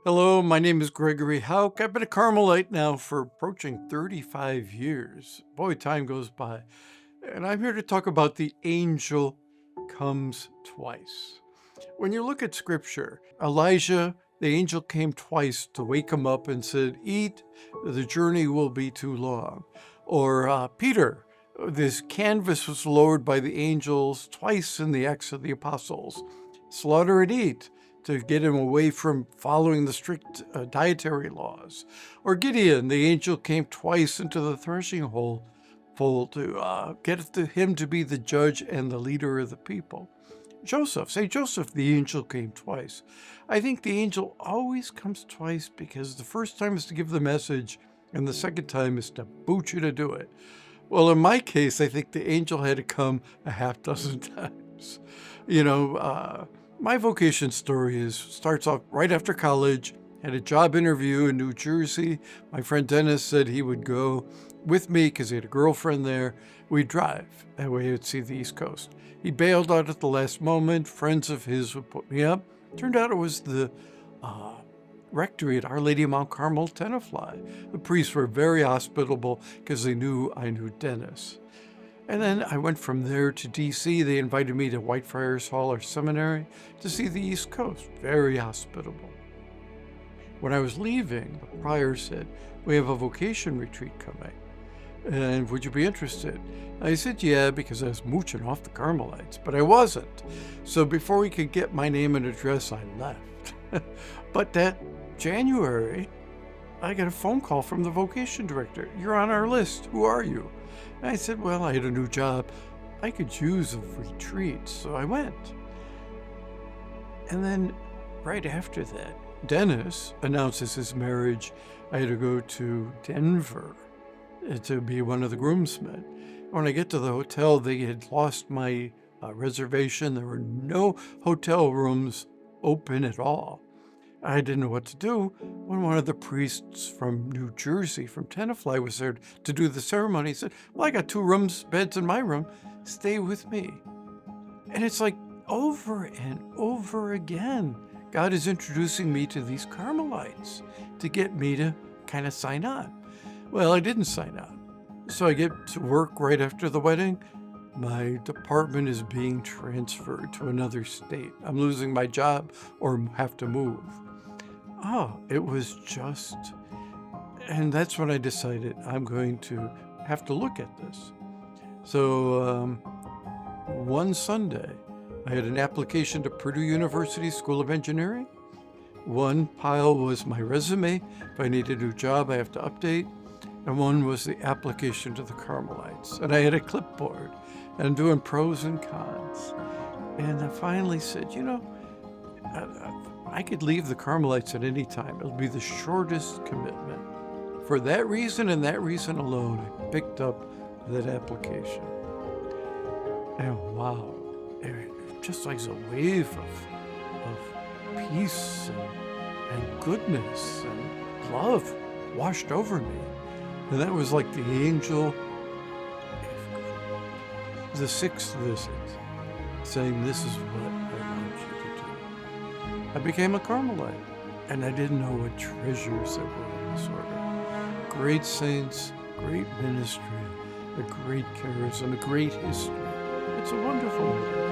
Hello, my name is Gregory Houck. I've been a Carmelite now for approaching 35 years. Boy, time goes by. And I'm here to talk about the angel comes twice. When you look at scripture, Elijah, the angel came twice to wake him up and said, "Eat, the journey will be too long." Or Peter, this canvas was lowered by the angels twice in the Acts of the Apostles. Slaughter and eat, to get him away from following the strict dietary laws. Or Gideon, the angel came twice into the threshing hole to get him to be the judge and the leader of the people. St. Joseph, the angel came twice. I think the angel always comes twice because the first time is to give the message and the second time is to boot you to do it. Well, in my case, I think the angel had to come a half dozen times. My vocation story starts off right after college. Had a job interview in New Jersey. My friend Dennis said he would go with me because he had a girlfriend there. We'd drive. That way I'd see the East Coast. He bailed out at the last moment. Friends of his would put me up. Turned out it was the rectory at Our Lady of Mount Carmel, Tenafly. The priests were very hospitable because they knew I knew Dennis. And then I went from there to D.C. They invited me to Whitefriars Hall or Seminary to see the East Coast. Very hospitable. When I was leaving, the prior said, "We have a vocation retreat coming. And would you be interested?" I said, yeah, because I was mooching off the Carmelites, but I wasn't. So before we could get my name and address, I left. But that January, I got a phone call from the vocation director. "You're on our list. Who are you?" And I said, well, I had a new job. I could use a retreat, so I went. And then right after that, Dennis announces his marriage. I had to go to Denver to be one of the groomsmen. When I get to the hotel, they had lost my reservation. There were no hotel rooms open at all. I didn't know what to do when one of the priests from New Jersey, from Tenafly, was there to do the ceremony. He said, "Well, I got 2 beds in my room. Stay with me." And it's like over and over again, God is introducing me to these Carmelites to get me to kind of sign on. Well, I didn't sign on. So I get to work right after the wedding. My department is being transferred to another state. I'm losing my job or have to move. It was just, and that's when I decided I'm going to have to look at this. So one Sunday, I had an application to Purdue University School of Engineering. One pile was my resume. If I need a new job, I have to update. And one was the application to the Carmelites. And I had a clipboard and I'm doing pros and cons. And I finally said, I could leave the Carmelites at any time. It'll be the shortest commitment. For that reason and that reason alone, I picked up that application. And wow, it just like a wave of peace and goodness and love washed over me. And that was like the angel, the 6th visit, saying, "This is what I want you to do." I became a Carmelite, and I didn't know what treasures there were in this order. Great saints, great ministry, a great charism, a great history. It's a wonderful order.